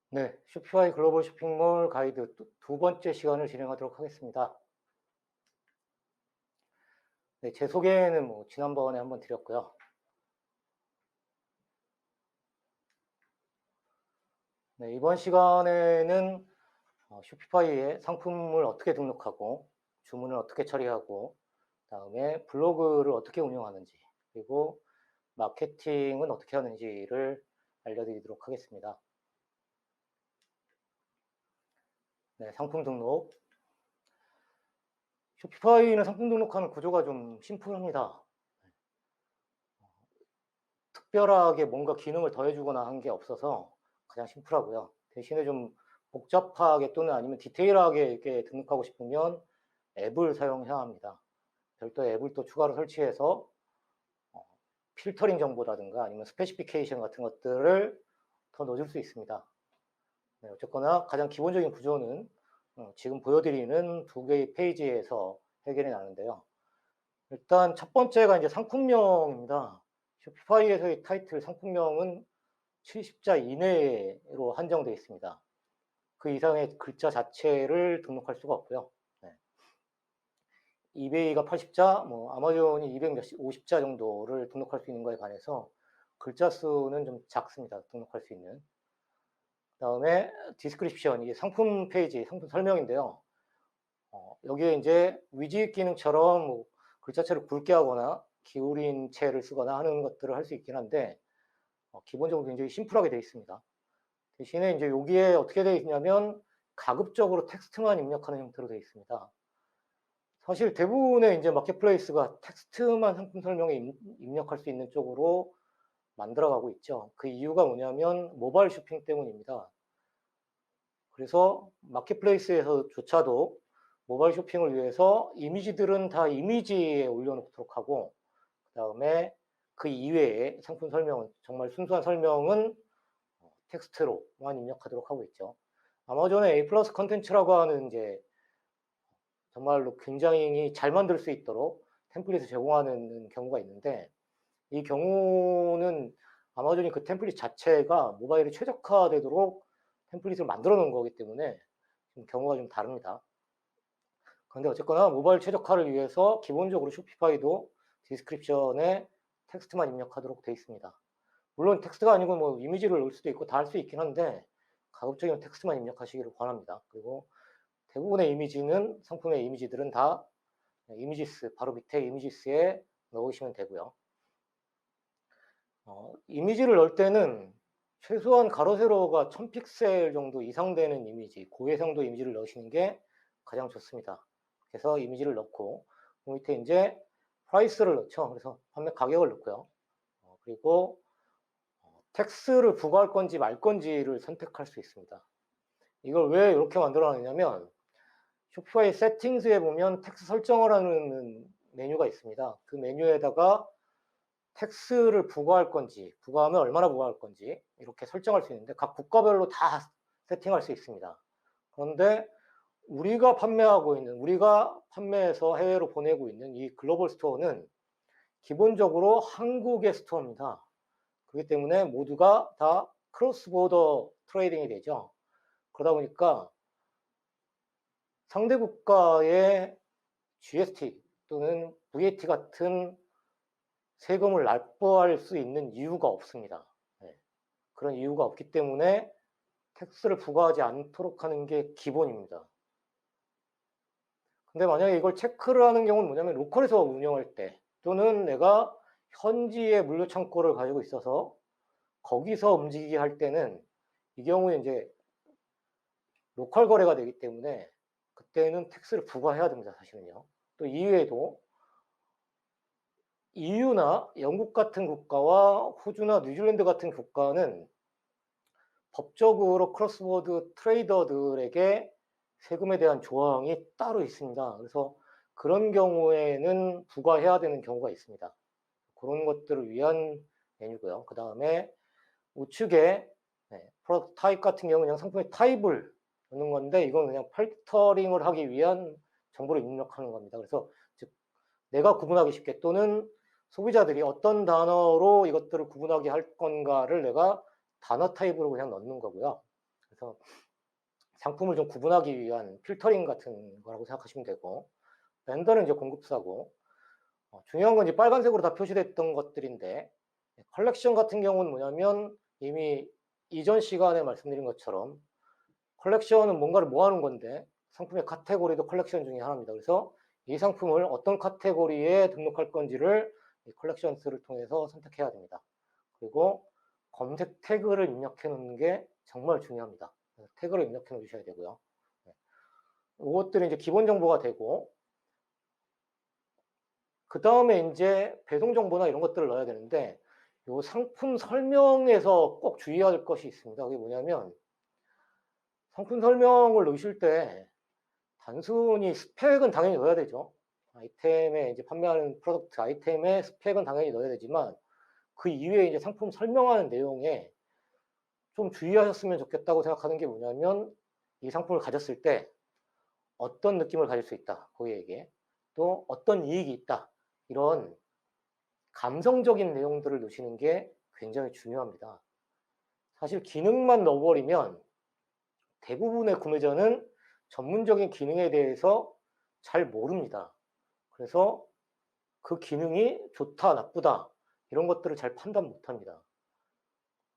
네, 쇼피파이 글로벌 쇼핑몰 가이드 두 번째 시간을 진행하도록 하겠습니다. 네, 제 소개는 지난번에 한번 드렸고요. 네, 이번 시간에는 쇼피파이에 상품을 어떻게 등록하고 주문을 어떻게 처리하고 그다음에 블로그를 어떻게 운영하는지 그리고 마케팅은 어떻게 하는지를 알려드리도록 하겠습니다. 네, 상품 등록. 쇼피파이는 상품 등록하는 구조가 좀 심플합니다. 특별하게 뭔가 기능을 더해주거나 한 게 없어서 가장 심플하고요. 대신에 좀 복잡하게 또는 아니면 디테일하게 이렇게 등록하고 싶으면 앱을 사용해야 합니다. 별도의 앱을 또 추가로 설치해서 필터링 정보라든가 아니면 스페시피케이션 같은 것들을 더 넣어줄 수 있습니다. 네, 어쨌거나 가장 기본적인 구조는 지금 보여드리는 두 개의 페이지에서 해결이 나는데요. 일단 첫 번째가 이제 상품명입니다. 쇼피파이에서의 타이틀 상품명은 70자 이내로 한정되어 있습니다. 그 이상의 글자 자체를 등록할 수가 없고요. 네. 이베이가 80자, 아마존이 250자 정도를 등록할 수 있는 거에 관해서 글자 수는 좀 작습니다. 등록할 수 있는. 그다음에 디스크립션, 이게 상품 페이지, 상품 설명인데요. 여기에 이제 위지 기능처럼 글자체를 굵게 하거나 기울인 채를 쓰거나 하는 것들을 할 수 있긴 한데 기본적으로 굉장히 심플하게 되어 있습니다. 대신에 이제 여기에 어떻게 되어 있냐면 가급적으로 텍스트만 입력하는 형태로 되어 있습니다. 사실 대부분의 이제 마켓플레이스가 텍스트만 상품 설명에 입력할 수 있는 쪽으로 만들어가고 있죠. 그 이유가 뭐냐면 모바일 쇼핑 때문입니다. 그래서 마켓플레이스에서조차도 모바일 쇼핑을 위해서 이미지들은 다 이미지에 올려놓도록 하고 그다음에 그 이외에 상품 설명은 정말 순수한 설명은 텍스트로만 입력하도록 하고 있죠. 아마존의 A 플러스 컨텐츠라고 하는 이제 정말로 굉장히 잘 만들 수 있도록 템플릿을 제공하는 경우가 있는데 이 경우는 아마존이 그 템플릿 자체가 모바일에 최적화되도록 템플릿을 만들어 놓은 거기 때문에 좀 경우가 좀 다릅니다. 그런데 어쨌거나 모바일 최적화를 위해서 기본적으로 쇼피파이도 디스크립션에 텍스트만 입력하도록 되어 있습니다. 물론 텍스트가 아니고 이미지를 넣을 수도 있고 다 할 수 있긴 한데 가급적이면 텍스트만 입력하시기를 권합니다. 그리고 대부분의 이미지는 상품의 이미지들은 다 이미지스 바로 밑에 이미지스에 넣으시면 되고요. 이미지를 넣을 때는 최소한 가로 세로가 1000픽셀 정도 이상 되는 이미지, 고해상도 이미지를 넣으시는 게 가장 좋습니다. 그래서 이미지를 넣고 그 밑에 이제 프라이스를 넣죠. 그래서 판매 가격을 넣고요. 그리고 텍스를 부과할 건지 말 건지를 선택할 수 있습니다. 이걸 왜 이렇게 만들어 놨냐면 쇼피파이 세팅스에 보면 텍스 설정을 하는 메뉴가 있습니다. 그 메뉴에다가 텍스를 부과할 건지, 부과하면 얼마나 부과할 건지 이렇게 설정할 수 있는데 각 국가별로 다 세팅할 수 있습니다. 그런데 우리가 판매해서 해외로 보내고 있는 이 글로벌 스토어는 기본적으로 한국의 스토어입니다. 그렇기 때문에 모두가 다 크로스 보더 트레이딩이 되죠. 그러다 보니까 상대 국가의 GST 또는 VAT 같은 세금을 납부할 수 있는 이유가 없습니다. 네. 그런 이유가 없기 때문에 텍스를 부과하지 않도록 하는 게 기본입니다. 근데 만약에 이걸 체크를 하는 경우는 뭐냐면 로컬에서 운영할 때 또는 내가 현지의 물류 창고를 가지고 있어서 거기서 움직이게 할 때는 이 경우에 이제 로컬 거래가 되기 때문에 그때는 텍스를 부과해야 됩니다. 사실은요. 또 이외에도 EU나 영국 같은 국가와 호주나 뉴질랜드 같은 국가는 법적으로 크로스보드 트레이더들에게 세금에 대한 조항이 따로 있습니다. 그래서 그런 경우에는 부과해야 되는 경우가 있습니다. 그런 것들을 위한 메뉴고요. 그 다음에 우측에 프로덕트 타입 같은 경우는 그냥 상품의 타입을 넣는 건데 이건 그냥 필터링을 하기 위한 정보를 입력하는 겁니다. 그래서 즉 내가 구분하기 쉽게 또는 소비자들이 어떤 단어로 이것들을 구분하게 할 건가를 내가 단어 타입으로 그냥 넣는 거고요. 그래서 상품을 좀 구분하기 위한 필터링 같은 거라고 생각하시면 되고, 벤더는 이제 공급사고, 중요한 건 이제 빨간색으로 다 표시됐던 것들인데, 컬렉션 같은 경우는 뭐냐면 이미 이전 시간에 말씀드린 것처럼 컬렉션은 뭔가를 모아놓은 건데 상품의 카테고리도 컬렉션 중에 하나입니다. 그래서 이 상품을 어떤 카테고리에 등록할 건지를 이 컬렉션스를 통해서 선택해야 됩니다. 그리고 검색 태그를 입력해 놓는 게 정말 중요합니다. 태그를 입력해 놓으셔야 되고요. 이것들이 이제 기본 정보가 되고, 그 다음에 이제 배송 정보나 이런 것들을 넣어야 되는데, 이 상품 설명에서 꼭 주의해야 할 것이 있습니다. 그게 뭐냐면, 상품 설명을 넣으실 때 단순히 스펙은 당연히 넣어야 되죠. 아이템에 이제 판매하는 프로덕트 아이템의 스펙은 당연히 넣어야 되지만, 그 이외에 이제 상품 설명하는 내용에 좀 주의하셨으면 좋겠다고 생각하는 게 뭐냐면, 이 상품을 가졌을 때 어떤 느낌을 가질 수 있다, 고객에게. 또 어떤 이익이 있다. 이런 감성적인 내용들을 넣으시는 게 굉장히 중요합니다. 사실 기능만 넣어버리면 대부분의 구매자는 전문적인 기능에 대해서 잘 모릅니다. 그래서 그 기능이 좋다, 나쁘다, 이런 것들을 잘 판단 못 합니다.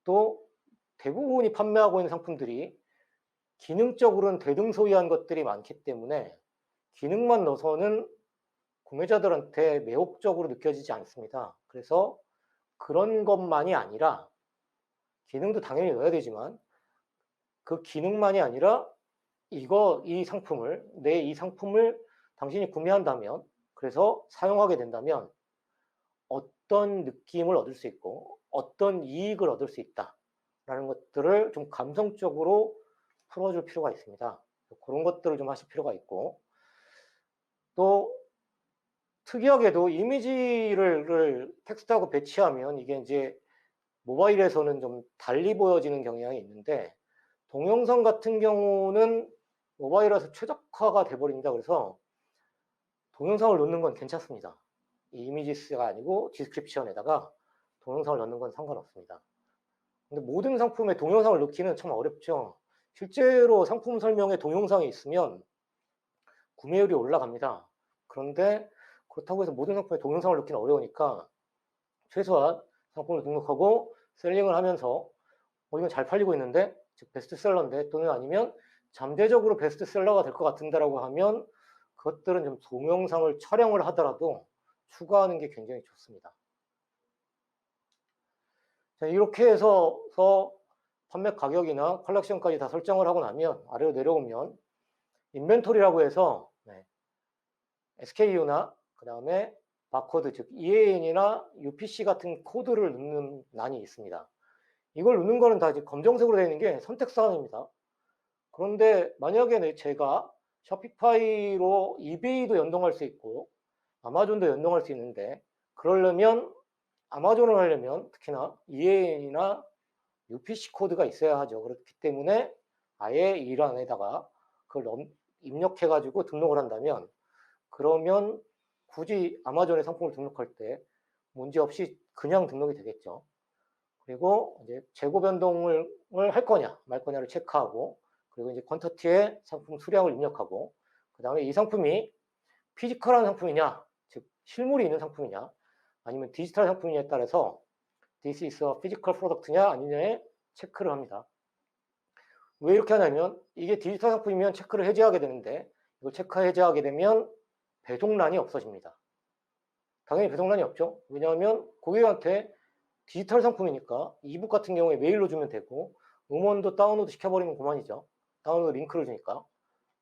또 대부분이 판매하고 있는 상품들이 기능적으로는 대등소이한 것들이 많기 때문에 기능만 넣어서는 구매자들한테 매혹적으로 느껴지지 않습니다. 그래서 그런 것만이 아니라, 기능도 당연히 넣어야 되지만 그 기능만이 아니라 이 상품을 당신이 구매한다면, 그래서 사용하게 된다면 어떤 느낌을 얻을 수 있고 어떤 이익을 얻을 수 있다라는 것들을 좀 감성적으로 풀어줄 필요가 있습니다. 그런 것들을 좀 하실 필요가 있고, 또 특이하게도 이미지를 텍스트하고 배치하면 이게 이제 모바일에서는 좀 달리 보여지는 경향이 있는데, 동영상 같은 경우는 모바일에서 최적화가 돼버린다. 그래서 동영상을 넣는 건 괜찮습니다. 이 이미지스가 아니고 디스크립션에다가 동영상을 넣는 건 상관없습니다. 근데 모든 상품에 동영상을 넣기는 참 어렵죠. 실제로 상품 설명에 동영상이 있으면 구매율이 올라갑니다. 그런데 그렇다고 해서 모든 상품에 동영상을 넣기는 어려우니까 최소한 상품을 등록하고 셀링을 하면서 이건 잘 팔리고 있는데, 즉 베스트셀러인데, 또는 아니면 잠재적으로 베스트셀러가 될 것 같은데라고 하면 그것들은 좀 동영상을 촬영을 하더라도 추가하는 게 굉장히 좋습니다. 자, 이렇게 해서 판매 가격이나 컬렉션까지 다 설정을 하고 나면 아래로 내려오면 인벤토리라고 해서 SKU나 그 다음에 바코드, 즉 EAN이나 UPC 같은 코드를 넣는 란이 있습니다. 이걸 넣는 거는 다 이제 검정색으로 되어 있는 게 선택사항입니다. 그런데 만약에 제가 셔피파이로 이베이도 연동할 수 있고 아마존도 연동할 수 있는데, 그러려면 아마존을 하려면 특히나 EAN이나 UPC 코드가 있어야 하죠. 그렇기 때문에 아예 이 란에다가 그걸 입력해가지고 등록을 한다면, 그러면 굳이 아마존에 상품을 등록할 때 문제없이 그냥 등록이 되겠죠. 그리고 이제 재고 변동을 할 거냐 말 거냐를 체크하고, 그리고 이제 퀀터티에 상품 수량을 입력하고, 그 다음에 이 상품이 피지컬한 상품이냐, 즉 실물이 있는 상품이냐, 아니면 디지털 상품이냐에 따라서 This is a physical product냐 아니냐에 체크를 합니다. 왜 이렇게 하냐면, 이게 디지털 상품이면 체크를 해제하게 되는데, 이걸 체크 해제하게 되면 배송란이 없어집니다. 당연히 배송란이 없죠. 왜냐하면 고객한테 디지털 상품이니까 이북 같은 경우에 메일로 주면 되고, 음원도 다운로드 시켜버리면 그만이죠. 다운로드 링크를 주니까.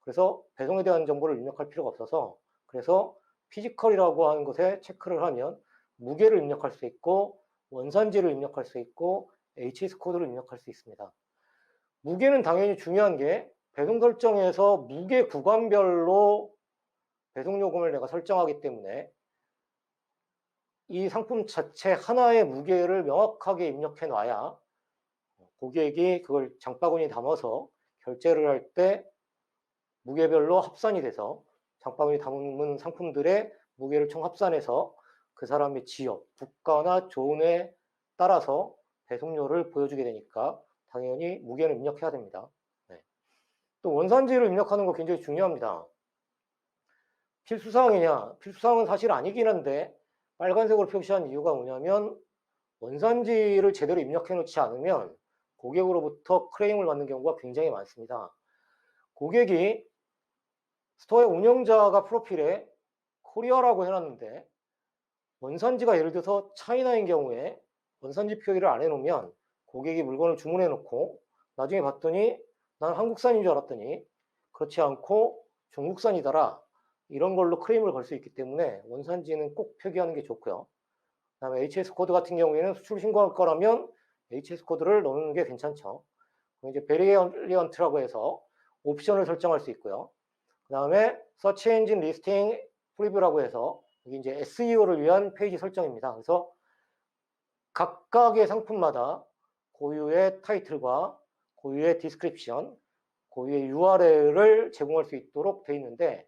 그래서 배송에 대한 정보를 입력할 필요가 없어서, 그래서 피지컬이라고 하는 것에 체크를 하면 무게를 입력할 수 있고 원산지를 입력할 수 있고 HS 코드를 입력할 수 있습니다. 무게는 당연히 중요한 게, 배송 설정에서 무게 구간별로 배송 요금을 내가 설정하기 때문에 이 상품 자체 하나의 무게를 명확하게 입력해 놔야 고객이 그걸 장바구니에 담아서 결제를 할 때 무게별로 합산이 돼서 장바구니에 담은 상품들의 무게를 총 합산해서 그 사람의 지역, 국가나 존에 따라서 배송료를 보여주게 되니까 당연히 무게는 입력해야 됩니다. 또 원산지를 입력하는 거 굉장히 중요합니다. 필수사항이냐? 필수사항은 사실 아니긴 한데 빨간색으로 표시한 이유가 뭐냐면 원산지를 제대로 입력해 놓지 않으면 고객으로부터 크레임을 받는 경우가 굉장히 많습니다. 고객이 스토어의 운영자가 프로필에 코리아라고 해놨는데 원산지가 예를 들어서 차이나인 경우에 원산지 표기를 안 해놓으면 고객이 물건을 주문해 놓고 나중에 봤더니 난 한국산인 줄 알았더니 그렇지 않고 중국산이더라, 이런 걸로 크레임을 걸 수 있기 때문에 원산지는 꼭 표기하는 게 좋고요. 그 다음에 HS 코드 같은 경우에는 수출 신고할 거라면 HS 코드를 넣는 게 괜찮죠. 이제 베리언트라고 해서 옵션을 설정할 수 있고요. 그 다음에 Search Engine Listing Preview라고 해서 이게 이제 SEO를 위한 페이지 설정입니다. 그래서 각각의 상품마다 고유의 타이틀과 고유의 디스크립션, 고유의 URL을 제공할 수 있도록 되어 있는데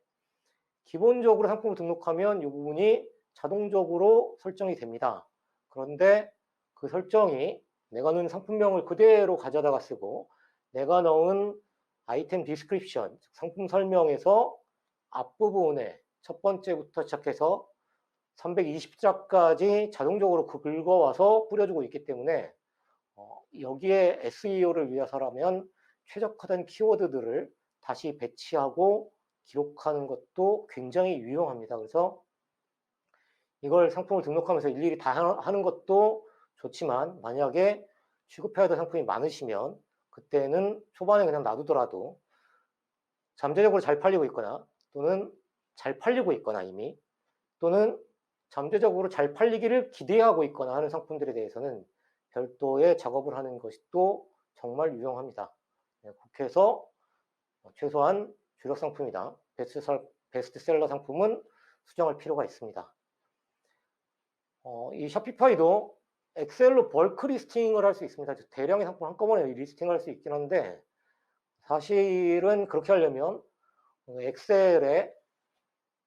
기본적으로 상품을 등록하면 이 부분이 자동적으로 설정이 됩니다. 그런데 그 설정이 내가 넣은 상품명을 그대로 가져다가 쓰고 내가 넣은 아이템 디스크립션, 상품 설명에서 앞부분에 첫 번째부터 시작해서 320자까지 자동적으로 긁어와서 뿌려주고 있기 때문에 여기에 SEO를 위해서라면 최적화된 키워드들을 다시 배치하고 기록하는 것도 굉장히 유용합니다. 그래서 이걸 상품을 등록하면서 일일이 다 하는 것도 좋지만 만약에 취급해야 될 상품이 많으시면 그때는 초반에 그냥 놔두더라도 잠재적으로 잘 팔리고 있거나 또는 잘 팔리고 있거나 이미 또는 잠재적으로 잘 팔리기를 기대하고 있거나 하는 상품들에 대해서는 별도의 작업을 하는 것이 또 정말 유용합니다. 그렇게 해서 최소한 주력 상품이다, 베스트셀러 상품은 수정할 필요가 있습니다. 이 셔피파이도 엑셀로 벌크 리스팅을 할 수 있습니다. 대량의 상품 한꺼번에 리스팅을 할 수 있긴 한데 사실은 그렇게 하려면 엑셀에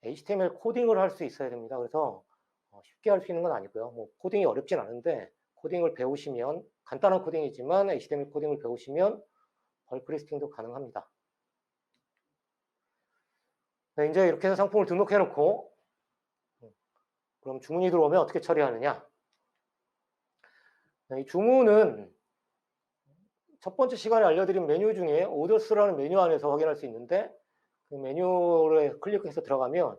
HTML 코딩을 할 수 있어야 됩니다. 그래서 쉽게 할 수 있는 건 아니고요. 뭐 코딩이 어렵진 않은데 코딩을 배우시면 간단한 코딩이지만 HTML 코딩을 배우시면 벌크 리스팅도 가능합니다. 네, 이제 이렇게 해서 상품을 등록해 놓고 그럼 주문이 들어오면 어떻게 처리하느냐? 이 주문은 첫 번째 시간에 알려드린 메뉴 중에 오더스라는 메뉴 안에서 확인할 수 있는데 그 메뉴를 클릭해서 들어가면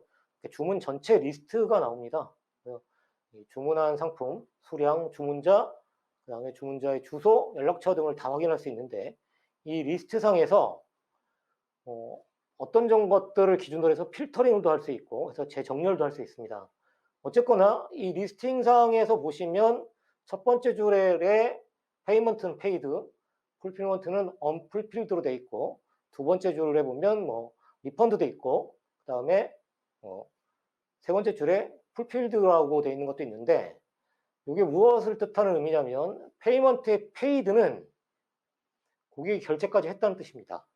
주문 전체 리스트가 나옵니다. 주문한 상품, 수량, 주문자, 그 다음에 주문자의 주소, 연락처 등을 다 확인할 수 있는데 이 리스트상에서 어떤 것들을 기준으로 해서 필터링도 할 수 있고 그래서 재정렬도 할 수 있습니다. 어쨌거나 이 리스팅상에서 보시면 첫 번째 줄에 페이먼트는 페이드, 풀필먼트는 언풀필드로 되어 있고 두 번째 줄에 보면 뭐 리펀드 돼 있고 그 다음에 세 번째 줄에 풀필드라고 되어 있는 것도 있는데 이게 무엇을 뜻하는 의미냐면 페이먼트의 페이드는 고객이 결제까지 했다는 뜻입니다.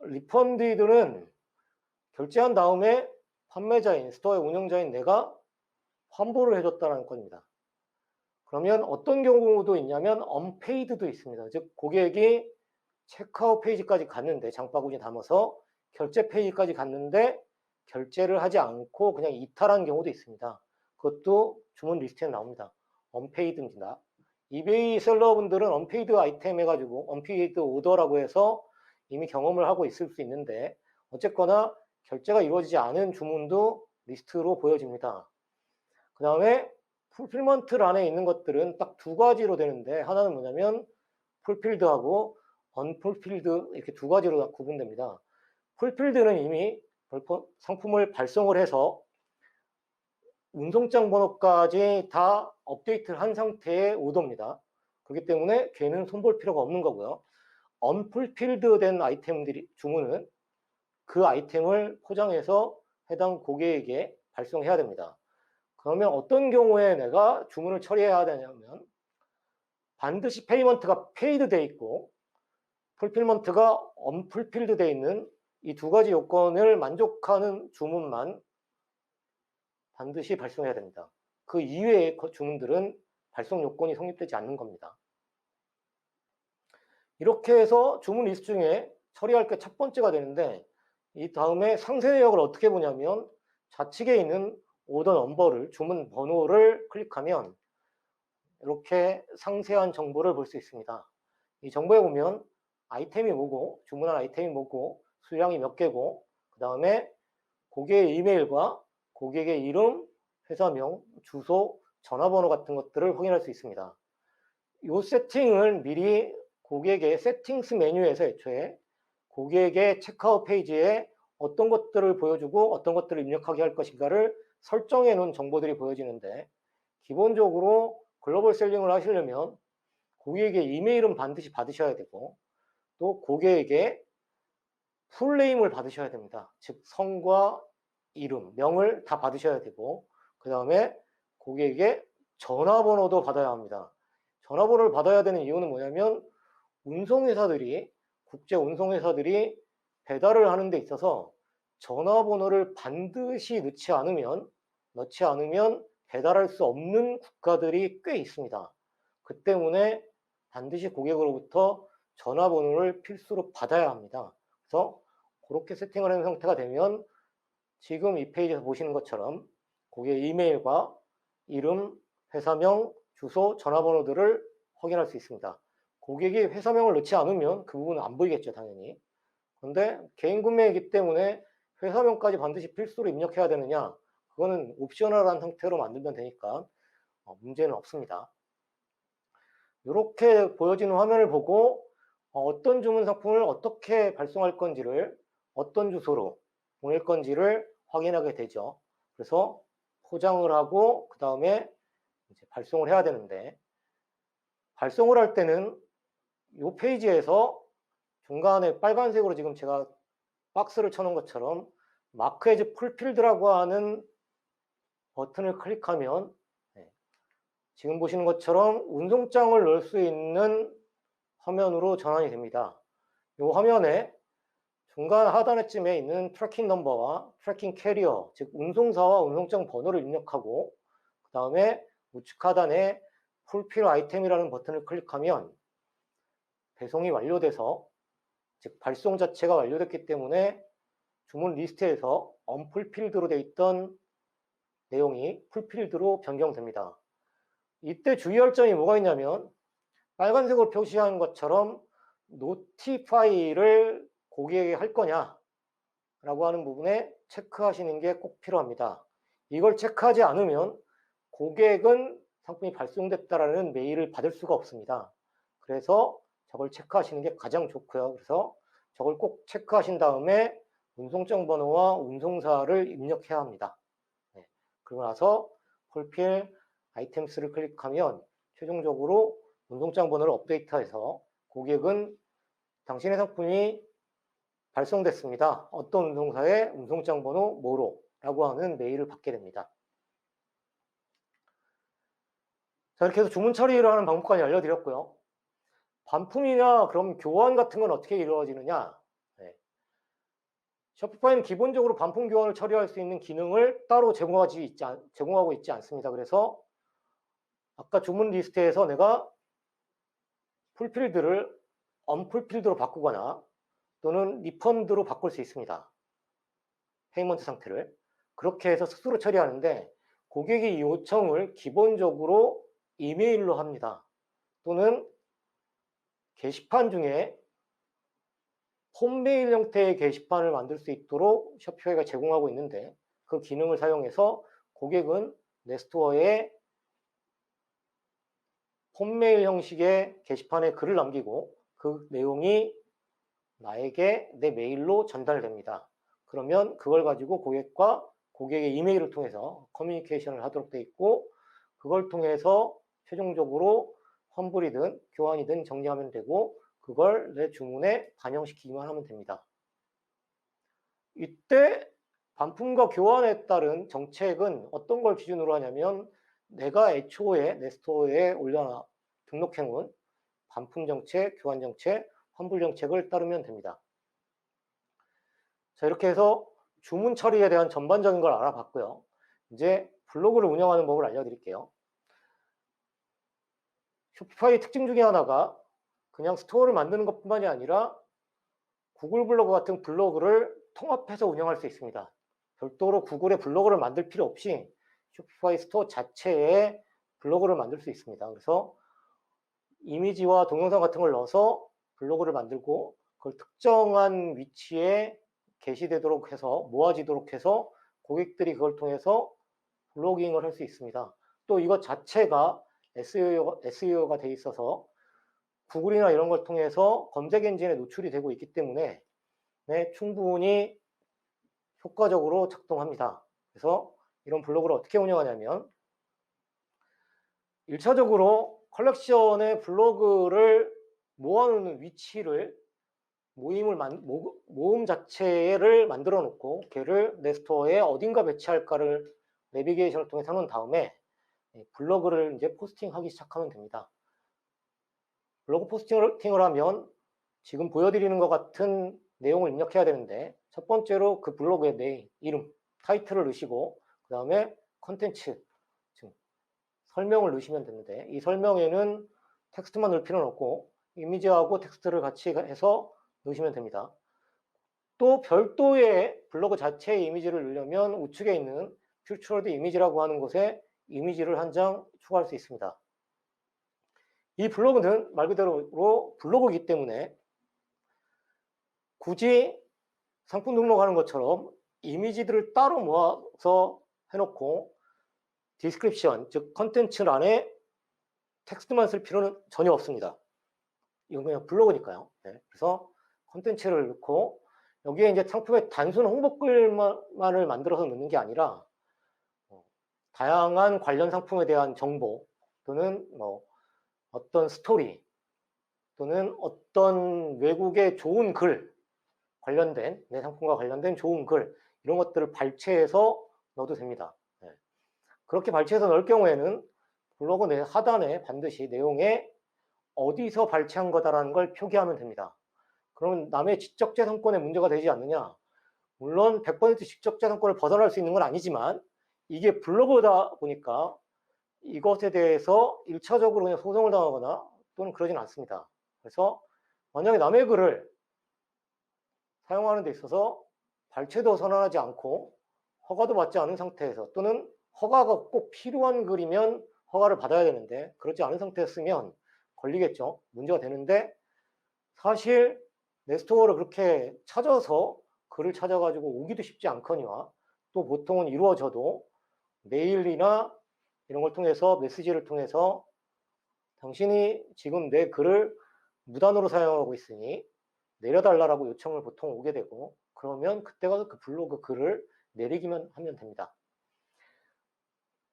리펀디드는 결제한 다음에 판매자인 스토어의 운영자인 내가 환불을 해줬다는 겁니다. 그러면 어떤 경우도 있냐면 언페이드도 있습니다. 즉 고객이 체크아웃 페이지까지 갔는데 장바구니 담아서 결제 페이지까지 갔는데 결제를 하지 않고 그냥 이탈한 경우도 있습니다. 그것도 주문 리스트에 나옵니다. 언페이드입니다. 이베이 셀러분들은 언페이드 아이템 해가지고 언페이드 오더라고 해서 이미 경험을 하고 있을 수 있는데 어쨌거나 결제가 이루어지지 않은 주문도 리스트로 보여집니다. 그 다음에 풀필먼트란에 있는 것들은 딱 두 가지로 되는데 하나는 뭐냐면 풀필드하고 언풀필드 이렇게 두 가지로 구분됩니다. 풀필드는 이미 상품을 발송을 해서 운송장 번호까지 다 업데이트를 한 상태의 오더입니다. 그렇기 때문에 걔는 손볼 필요가 없는 거고요. 언풀필드 된 아이템들이 주문은 그 아이템을 포장해서 해당 고객에게 발송해야 됩니다. 그러면 어떤 경우에 내가 주문을 처리해야 되냐면 반드시 페이먼트가 페이드 돼 있고 풀필먼트가 언풀필드 돼 있는 이 두 가지 요건을 만족하는 주문만 반드시 발송해야 됩니다. 그 이외의 주문들은 발송 요건이 성립되지 않는 겁니다. 이렇게 해서 주문 리스트 중에 처리할 게 첫 번째가 되는데, 이 다음에 상세 내역을 어떻게 보냐면 좌측에 있는 오더 넘버를, 주문 번호를 클릭하면 이렇게 상세한 정보를 볼 수 있습니다. 이 정보에 보면 아이템이 뭐고, 주문한 아이템이 뭐고, 수량이 몇 개고, 그 다음에 고객의 이메일과 고객의 이름, 회사명, 주소, 전화번호 같은 것들을 확인할 수 있습니다. 이 세팅을 미리 고객의 세팅스 메뉴에서 애초에 고객의 체크아웃 페이지에 어떤 것들을 보여주고 어떤 것들을 입력하게 할 것인가를 설정해 놓은 정보들이 보여지는데, 기본적으로 글로벌 셀링을 하시려면 고객의 이메일은 반드시 받으셔야 되고, 또 고객에게 풀네임을 받으셔야 됩니다. 즉 성과 이름, 명을 다 받으셔야 되고, 그 다음에 고객에게 전화번호도 받아야 합니다. 전화번호를 받아야 되는 이유는 뭐냐면, 운송회사들이, 국제 운송회사들이 배달을 하는 데 있어서 전화번호를 반드시 넣지 않으면 배달할 수 없는 국가들이 꽤 있습니다. 그 때문에 반드시 고객으로부터 전화번호를 필수로 받아야 합니다. 그래서 그렇게 세팅을 하는 상태가 되면 지금 이 페이지에서 보시는 것처럼 고객의 이메일과 이름, 회사명, 주소, 전화번호들을 확인할 수 있습니다. 고객이 회사명을 넣지 않으면 그 부분은 안 보이겠죠, 당연히. 그런데 개인 구매이기 때문에 회사명까지 반드시 필수로 입력해야 되느냐? 그거는 옵셔널한 형태로 만들면 되니까 문제는 없습니다. 이렇게 보여지는 화면을 보고 어떤 주문 상품을 어떻게 발송할 건지를, 어떤 주소로 보낼 건지를 확인하게 되죠. 그래서 포장을 하고 그 다음에 이제 발송을 해야 되는데, 발송을 할 때는 이 페이지에서 중간에 빨간색으로 지금 제가 박스를 쳐놓은 것처럼 마크 에즈 풀필드라고 하는 버튼을 클릭하면 지금 보시는 것처럼 운송장을 넣을 수 있는 화면으로 전환이 됩니다. 이 화면에 중간 하단에쯤에 있는 트래킹 넘버와 트래킹 캐리어, 즉 운송사와 운송장 번호를 입력하고, 그 다음에 우측 하단에 풀필 아이템이라는 버튼을 클릭하면 배송이 완료돼서, 즉 발송 자체가 완료됐기 때문에 주문 리스트에서 언풀필드로 되어 있던 내용이 풀필드로 변경됩니다. 이때 주의할 점이 뭐가 있냐면, 빨간색으로 표시한 것처럼 노티파이를 고객에게 할 거냐 라고 하는 부분에 체크하시는 게 꼭 필요합니다. 이걸 체크하지 않으면 고객은 상품이 발송됐다라는 메일을 받을 수가 없습니다. 그래서 저걸 체크하시는 게 가장 좋고요. 그래서 저걸 꼭 체크하신 다음에 운송장 번호와 운송사를 입력해야 합니다. 그러고 나서 풀필 아이템스를 클릭하면 최종적으로 운송장 번호를 업데이트해서 고객은 당신의 상품이 발송됐습니다. 어떤 운송사의 운송장 번호 뭐로 라고 하는 메일을 받게 됩니다. 자, 이렇게 해서 주문 처리를 하는 방법까지 알려드렸고요. 반품이나 그럼 교환 같은 건 어떻게 이루어지느냐? 쇼피파이는 기본적으로 반품 교환을 처리할 수 있는 기능을 따로 제공하고 있지 않습니다. 그래서 아까 주문 리스트에서 내가 풀필드를 언풀필드로 바꾸거나 또는 리펀드로 바꿀 수 있습니다. 페이먼트 상태를. 그렇게 해서 스스로 처리하는데, 고객이 이 요청을 기본적으로 이메일로 합니다. 또는 게시판 중에 홈메일 형태의 게시판을 만들 수 있도록 쇼피파이가 제공하고 있는데, 그 기능을 사용해서 고객은 내 스토어에 홈메일 형식의 게시판에 글을 남기고 그 내용이 나에게 내 메일로 전달됩니다. 그러면 그걸 가지고 고객과 고객의 이메일을 통해서 커뮤니케이션을 하도록 되어 있고, 그걸 통해서 최종적으로 환불이든 교환이든 정리하면 되고, 그걸 내 주문에 반영시키기만 하면 됩니다. 이때 반품과 교환에 따른 정책은 어떤 걸 기준으로 하냐면, 내가 애초에 내 스토어에 등록해 놓은 반품 정책, 교환 정책, 환불 정책을 따르면 됩니다. 자, 이렇게 해서 주문 처리에 대한 전반적인 걸 알아봤고요. 이제 블로그를 운영하는 법을 알려드릴게요. 쇼피파이 특징 중에 하나가 그냥 스토어를 만드는 것뿐만이 아니라 구글 블로그 같은 블로그를 통합해서 운영할 수 있습니다. 별도로 구글의 블로그를 만들 필요 없이 쇼피파이 스토어 자체에 블로그를 만들 수 있습니다. 그래서 이미지와 동영상 같은 걸 넣어서 블로그를 만들고 그걸 특정한 위치에 게시되도록 해서 모아지도록 해서 고객들이 그걸 통해서 블로깅을 할 수 있습니다. 또 이것 자체가 SEO가 돼 있어서 구글이나 이런 걸 통해서 검색 엔진에 노출이 되고 있기 때문에 네, 충분히 효과적으로 작동합니다. 그래서 이런 블로그를 어떻게 운영하냐면 1차적으로 컬렉션의 블로그를 모아놓는 위치를 모음 자체를 만들어 놓고 걔를 내 스토어에 어딘가 배치할까를 내비게이션을 통해 해놓은 다음에 블로그를 이제 포스팅하기 시작하면 됩니다. 블로그 포스팅을 하면 지금 보여드리는 것 같은 내용을 입력해야 되는데 첫 번째로 그 블로그의 네임, 이름, 타이틀을 넣으시고 그 다음에 컨텐츠, 지금 설명을 넣으시면 되는데 이 설명에는 텍스트만 넣을 필요는 없고 이미지하고 텍스트를 같이 해서 넣으시면 됩니다. 또 별도의 블로그 자체의 이미지를 넣으려면 우측에 있는 퓨처드 이미지라고 하는 곳에 이미지를 한 장 추가할 수 있습니다. 이 블로그는 말 그대로 블로그이기 때문에 굳이 상품 등록하는 것처럼 이미지들을 따로 모아서 해놓고 디스크립션, 즉 컨텐츠 안에 텍스트만 쓸 필요는 전혀 없습니다. 이건 그냥 블로그니까요. 네, 그래서 컨텐츠를 넣고 여기에 이제 상품의 단순 홍보글만을 만들어서 넣는 게 아니라 다양한 관련 상품에 대한 정보 또는 뭐 어떤 스토리 또는 어떤 외국의 좋은 글 관련된 내 상품과 관련된 좋은 글 이런 것들을 발췌해서 넣어도 됩니다. 네. 그렇게 발췌해서 넣을 경우에는 블로그 내 하단에 반드시 내용에 어디서 발췌한 거다라는 걸 표기하면 됩니다. 그러면 남의 지적재산권에 문제가 되지 않느냐? 물론 100% 지적재산권을 벗어날 수 있는 건 아니지만 이게 블로그다 보니까 이것에 대해서 1차적으로 그냥 소송을 당하거나 또는 그러진 않습니다. 그래서 만약에 남의 글을 사용하는 데 있어서 발췌도 선언하지 않고 허가도 받지 않은 상태에서 또는 허가가 꼭 필요한 글이면 허가를 받아야 되는데 그렇지 않은 상태에서 쓰면 걸리겠죠. 문제가 되는데 사실 내 스토어를 그렇게 찾아서 글을 찾아가지고 오기도 쉽지 않거니와 또 보통은 이루어져도 메일이나 이런 걸 통해서 메시지를 통해서 당신이 지금 내 글을 무단으로 사용하고 있으니 내려달라고 요청을 보통 오게 되고 그러면 그때 가서 그 블로그 글을 내리기만 하면 됩니다.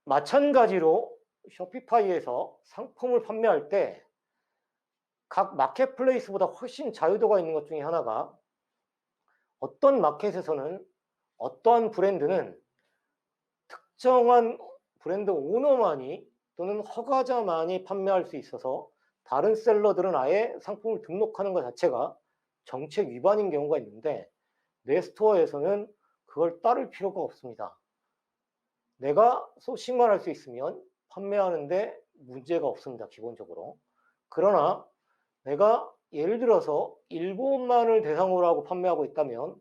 마찬가지로 쇼피파이에서 상품을 판매할 때 각 마켓플레이스보다 훨씬 자유도가 있는 것 중에 하나가 어떤 마켓에서는 어떠한 브랜드는 특정한 브랜드 오너만이 또는 허가자만이 판매할 수 있어서 다른 셀러들은 아예 상품을 등록하는 것 자체가 정책 위반인 경우가 있는데 내 스토어에서는 그걸 따를 필요가 없습니다. 내가 소싱만 할 수 있으면 판매하는데 문제가 없습니다. 기본적으로. 그러나 내가 예를 들어서 일본만을 대상으로 하고 판매하고 있다면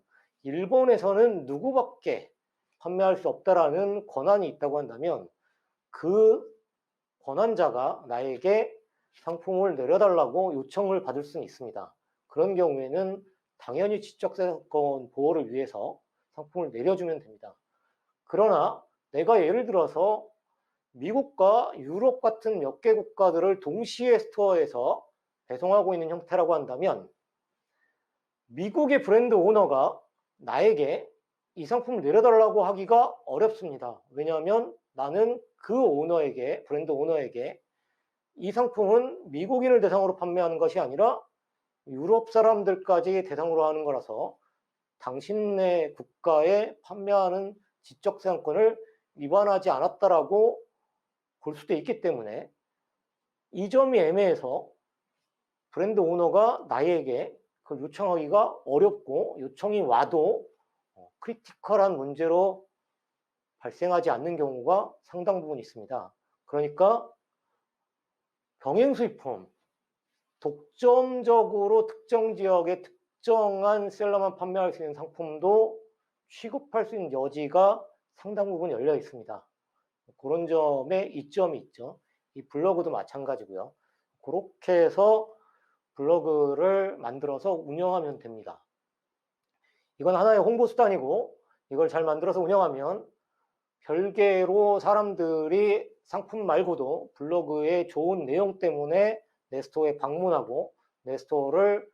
일본에서는 누구밖에 판매할 수 없다라는 권한이 있다고 한다면 그 권한자가 나에게 상품을 내려달라고 요청을 받을 수는 있습니다. 그런 경우에는 당연히 지적재산권 보호를 위해서 상품을 내려주면 됩니다. 그러나 내가 예를 들어서 미국과 유럽 같은 몇 개 국가들을 동시에 스토어에서 배송하고 있는 형태라고 한다면 미국의 브랜드 오너가 나에게 이 상품을 내려달라고 하기가 어렵습니다. 왜냐하면 나는 그 오너에게, 브랜드 오너에게 이 상품은 미국인을 대상으로 판매하는 것이 아니라 유럽 사람들까지 대상으로 하는 거라서 당신네 국가에 판매하는 지적재산권을 위반하지 않았다라고 볼 수도 있기 때문에 이 점이 애매해서 브랜드 오너가 나에게 그걸 요청하기가 어렵고 요청이 와도 크리티컬한 문제로 발생하지 않는 경우가 상당 부분 있습니다. 그러니까 병행수입품, 독점적으로 특정 지역의 특정한 셀러만 판매할 수 있는 상품도 취급할 수 있는 여지가 상당 부분 열려 있습니다. 그런 점에 이점이 있죠. 이 블로그도 마찬가지고요. 그렇게 해서 블로그를 만들어서 운영하면 됩니다. 이건 하나의 홍보 수단이고 이걸 잘 만들어서 운영하면 별개로 사람들이 상품 말고도 블로그의 좋은 내용 때문에 내 스토어에 방문하고 내 스토어를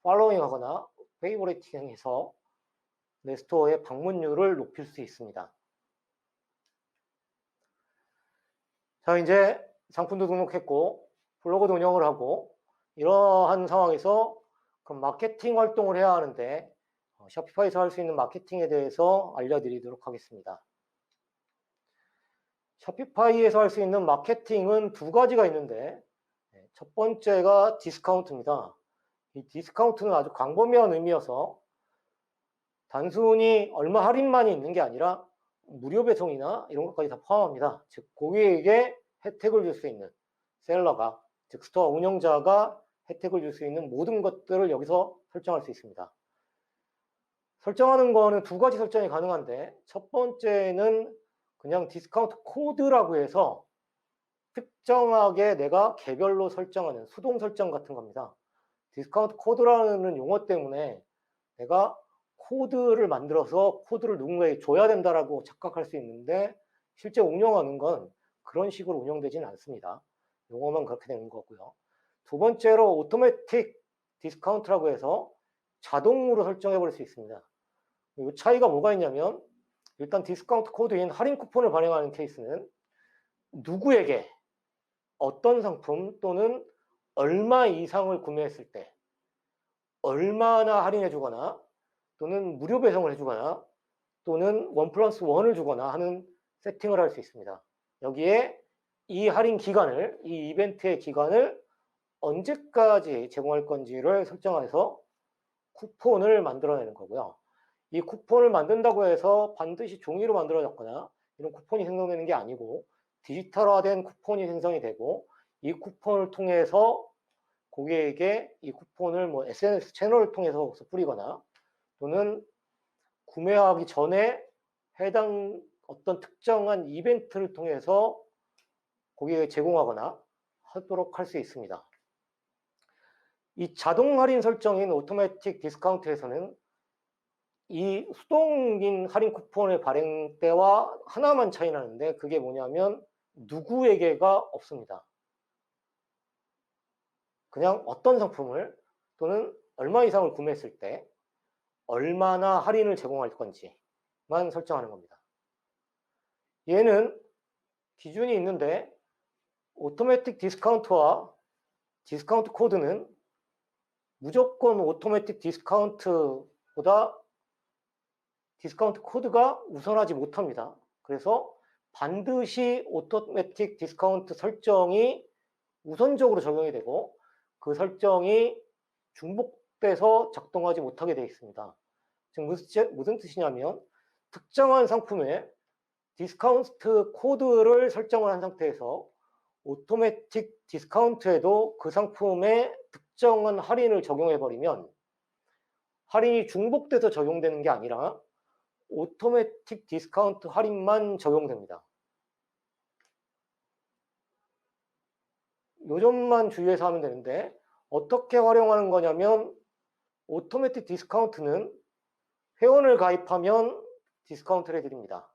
팔로잉하거나 페이보리팅해서 내 스토어의 방문율을 높일 수 있습니다. 자, 이제 상품도 등록했고 블로그도 운영을 하고 이러한 상황에서 그럼 마케팅 활동을 해야 하는데 셔피파이에서 할 수 있는 마케팅에 대해서 알려드리도록 하겠습니다. 셔피파이에서 할 수 있는 마케팅은 두 가지가 있는데 첫 번째가 디스카운트입니다. 이 디스카운트는 아주 광범위한 의미여서 단순히 얼마 할인만이 있는 게 아니라 무료 배송이나 이런 것까지 다 포함합니다. 즉 고객에게 혜택을 줄 수 있는 셀러가, 즉 스토어 운영자가 혜택을 줄 수 있는 모든 것들을 여기서 설정할 수 있습니다. 설정하는 거는 두 가지 설정이 가능한데 첫 번째는 그냥 디스카운트 코드라고 해서 특정하게 내가 개별로 설정하는 수동 설정 같은 겁니다. 디스카운트 코드라는 용어 때문에 내가 코드를 만들어서 코드를 누군가에게 줘야 된다라고 착각할 수 있는데 실제 운영하는 건 그런 식으로 운영되지는 않습니다. 용어만 그렇게 되는 거고요. 두 번째로 오토매틱 디스카운트라고 해서 자동으로 설정해 버릴 수 있습니다. 이 차이가 뭐가 있냐면 일단 디스카운트 코드인 할인 쿠폰을 발행하는 케이스는 누구에게 어떤 상품 또는 얼마 이상을 구매했을 때 얼마나 할인해 주거나 또는 무료 배송을 해주거나 또는 1+1을 주거나 하는 세팅을 할 수 있습니다. 여기에 이 할인 기간을, 이 이벤트의 기간을 언제까지 제공할 건지를 설정해서 쿠폰을 만들어내는 거고요. 이 쿠폰을 만든다고 해서 반드시 종이로 만들어졌거나 이런 쿠폰이 생성되는 게 아니고 디지털화된 쿠폰이 생성이 되고 이 쿠폰을 통해서 고객에게 이 쿠폰을 뭐 SNS 채널을 통해서 뿌리거나 또는 구매하기 전에 해당 어떤 특정한 이벤트를 통해서 고객에게 제공하거나 하도록 할 수 있습니다. 이 자동 할인 설정인 오토매틱 디스카운트에서는 이 수동인 할인 쿠폰의 발행 때와 하나만 차이 나는데 그게 뭐냐면 누구에게가 없습니다. 그냥 어떤 상품을 또는 얼마 이상을 구매했을 때 얼마나 할인을 제공할 건지만 설정하는 겁니다. 얘는 기준이 있는데 오토매틱 디스카운트와 디스카운트 코드는 무조건 오토매틱 디스카운트보다 디스카운트 코드가 우선하지 못합니다. 그래서 반드시 오토매틱 디스카운트 설정이 우선적으로 적용이 되고 그 설정이 중복돼서 작동하지 못하게 되어 있습니다. 지금 무슨 뜻이냐면 특정한 상품에 디스카운트 코드를 설정을 한 상태에서 오토매틱 디스카운트에도 그 상품에 특정한 할인을 적용해버리면 할인이 중복돼서 적용되는 게 아니라 오토매틱 디스카운트 할인만 적용됩니다. 요 점만 주의해서 하면 되는데 어떻게 활용하는 거냐면 오토매틱 디스카운트는 회원을 가입하면 디스카운트를 해드립니다.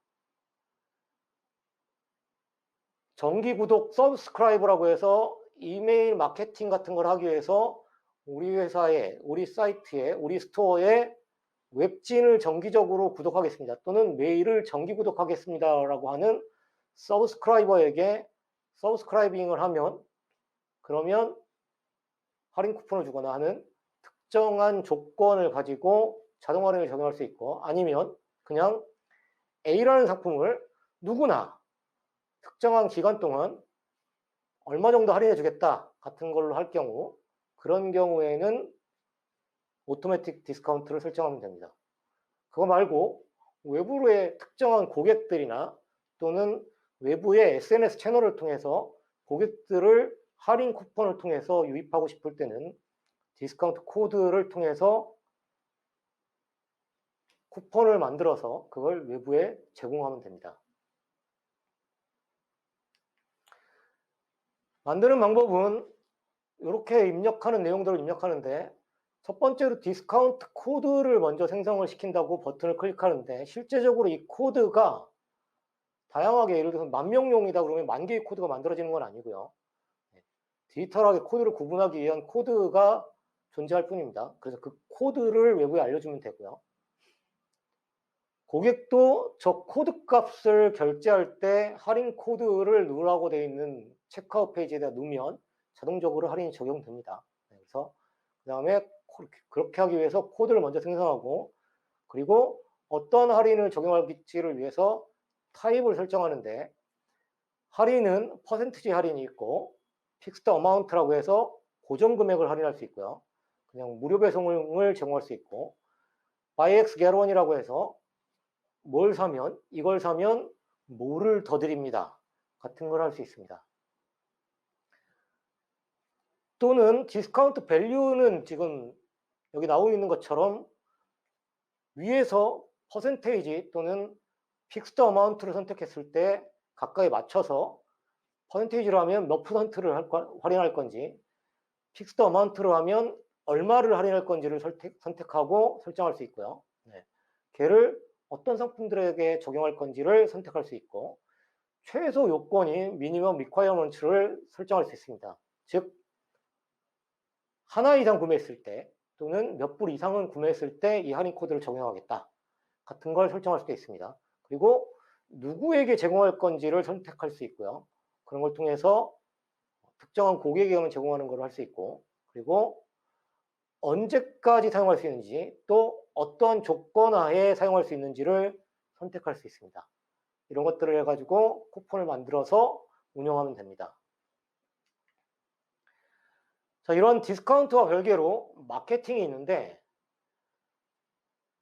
정기 구독 서브스크라이브라고 해서 이메일 마케팅 같은 걸 하기 위해서 우리 회사에, 우리 사이트에, 우리 스토어에 웹진을 정기적으로 구독하겠습니다. 또는 메일을 정기 구독하겠습니다. 라고 하는 서브스크라이버에게 서브스크라이빙을 하면 그러면 할인 쿠폰을 주거나 하는 특정한 조건을 가지고 자동 할인을 적용할 수 있고 아니면 그냥 A라는 상품을 누구나 특정한 기간 동안 얼마 정도 할인해 주겠다 같은 걸로 할 경우 그런 경우에는 오토매틱 디스카운트를 설정하면 됩니다. 그거 말고 외부의 특정한 고객들이나 또는 외부의 SNS 채널을 통해서 고객들을 할인 쿠폰을 통해서 유입하고 싶을 때는 디스카운트 코드를 통해서 쿠폰을 만들어서 그걸 외부에 제공하면 됩니다. 만드는 방법은 이렇게 입력하는 내용들을 입력하는데, 첫 번째로 디스카운트 코드를 먼저 생성을 시킨다고 버튼을 클릭하는데, 실제적으로 이 코드가 다양하게, 예를 들어서 10,000명용이다 그러면 10,000개의 코드가 만들어지는 건 아니고요. 디지털하게 코드를 구분하기 위한 코드가 존재할 뿐입니다. 그래서 그 코드를 외부에 알려주면 되고요. 고객도 저 코드 값을 결제할 때 할인 코드를 넣으라고 되어 있는 체크아웃 페이지에다 넣으면 자동적으로 할인이 적용됩니다. 그래서 그 다음에 그렇게 하기 위해서 코드를 먼저 생성하고, 그리고 어떤 할인을 적용할지를 위해서 타입을 설정하는데, 할인은 퍼센티지 할인이 있고 픽스드 어마운트라고 해서 고정 금액을 할인할 수 있고요. 그냥 무료 배송을 제공할 수 있고, buy X get 1이라고 해서 뭘 사면, 이걸 사면 뭐를 더 드립니다 같은 걸 할 수 있습니다. 또는 디스카운트 밸류는 지금 여기 나오고 있는 것처럼 위에서 퍼센테이지 또는 픽스드 어마운트를 선택했을 때 각각에 맞춰서, 퍼센테이지로 하면 몇 퍼센트를 할인할 건지, 픽스드 어마운트로 하면 얼마를 할인할 건지를 선택하고 설정할 수 있고요. 걔를 어떤 상품들에게 적용할 건지를 선택할 수 있고, 최소 요건인 미니멈 리ኳ이어먼트를 설정할 수 있습니다. 즉, 하나 이상 구매했을 때 또는 몇 불 이상은 구매했을 때 이 할인 코드를 적용하겠다 같은 걸 설정할 수도 있습니다. 그리고 누구에게 제공할 건지를 선택할 수 있고요. 그런 걸 통해서 특정한 고객에게만 제공하는 걸 할 수 있고, 그리고 언제까지 사용할 수 있는지, 또 어떤 조건 하에 사용할 수 있는지를 선택할 수 있습니다. 이런 것들을 해가지고 쿠폰을 만들어서 운영하면 됩니다. 자, 이런 디스카운트와 별개로 마케팅이 있는데,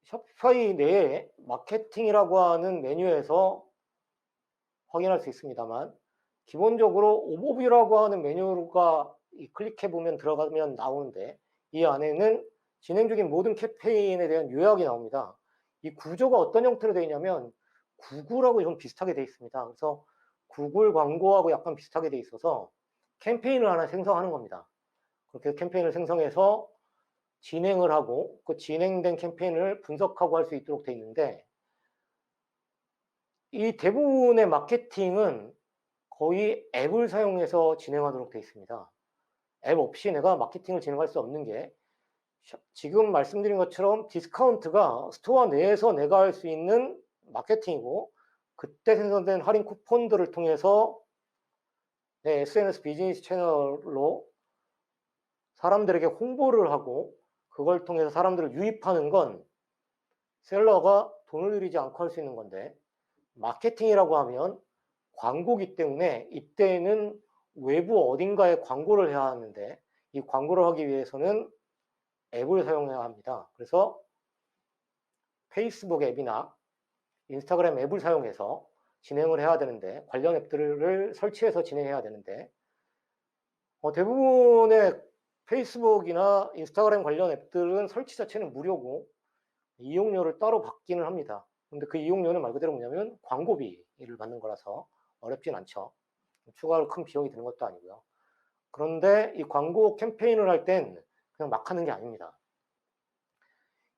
셔피파이 내에 마케팅이라고 하는 메뉴에서 확인할 수 있습니다만, 기본적으로 오버뷰라고 하는 메뉴가 클릭해보면 들어가면 나오는데, 이 안에는 진행 중인 모든 캠페인에 대한 요약이 나옵니다. 이 구조가 어떤 형태로 되어 있냐면 구글하고 좀 비슷하게 되어 있습니다. 그래서 구글 광고하고 약간 비슷하게 되어 있어서 캠페인을 하나 생성하는 겁니다. 그렇게 캠페인을 생성해서 진행을 하고, 그 진행된 캠페인을 분석하고 할 수 있도록 되어 있는데, 이 대부분의 마케팅은 거의 앱을 사용해서 진행하도록 되어 있습니다. 앱 없이 내가 마케팅을 진행할 수 없는 게, 지금 말씀드린 것처럼 디스카운트가 스토어 내에서 내가 할 수 있는 마케팅이고, 그때 생성된 할인 쿠폰들을 통해서 내 SNS 비즈니스 채널로 사람들에게 홍보를 하고 그걸 통해서 사람들을 유입하는 건 셀러가 돈을 들이지 않고 할 수 있는 건데, 마케팅이라고 하면 광고기 때문에 이때는 외부 어딘가에 광고를 해야 하는데, 이 광고를 하기 위해서는 앱을 사용해야 합니다. 그래서 페이스북 앱이나 인스타그램 앱을 사용해서 진행을 해야 되는데, 관련 앱들을 설치해서 진행해야 되는데, 대부분의 페이스북이나 인스타그램 관련 앱들은 설치 자체는 무료고 이용료를 따로 받기는 합니다. 근데 그 이용료는 말 그대로 뭐냐면 광고비를 받는 거라서 어렵진 않죠. 추가로 큰 비용이 드는 것도 아니고요. 그런데 이 광고 캠페인을 할 땐 그냥 막 하는 게 아닙니다.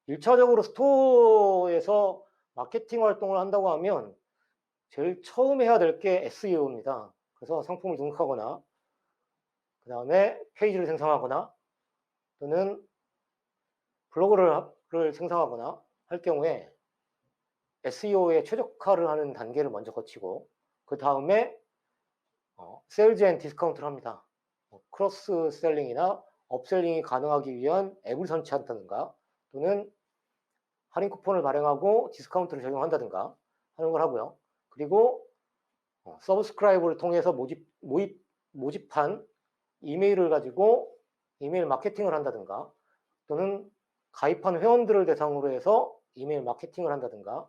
1차적으로 스토어에서 마케팅 활동을 한다고 하면 제일 처음 해야 될 게 SEO입니다. 그래서 상품을 등록하거나, 그 다음에 페이지를 생성하거나, 또는 블로그를 생성하거나 할 경우에 SEO에 최적화를 하는 단계를 먼저 거치고, 그 다음에 세일즈 앤 디스카운트를 합니다. 크로스 셀링이나 업셀링이 가능하기 위한 앱을 설치한다든가, 또는 할인 쿠폰을 발행하고 디스카운트를 적용한다든가 하는 걸 하고요. 그리고 서브스크라이브를 통해서 모집한 이메일을 가지고 이메일 마케팅을 한다든가, 또는 가입한 회원들을 대상으로 해서 이메일 마케팅을 한다든가,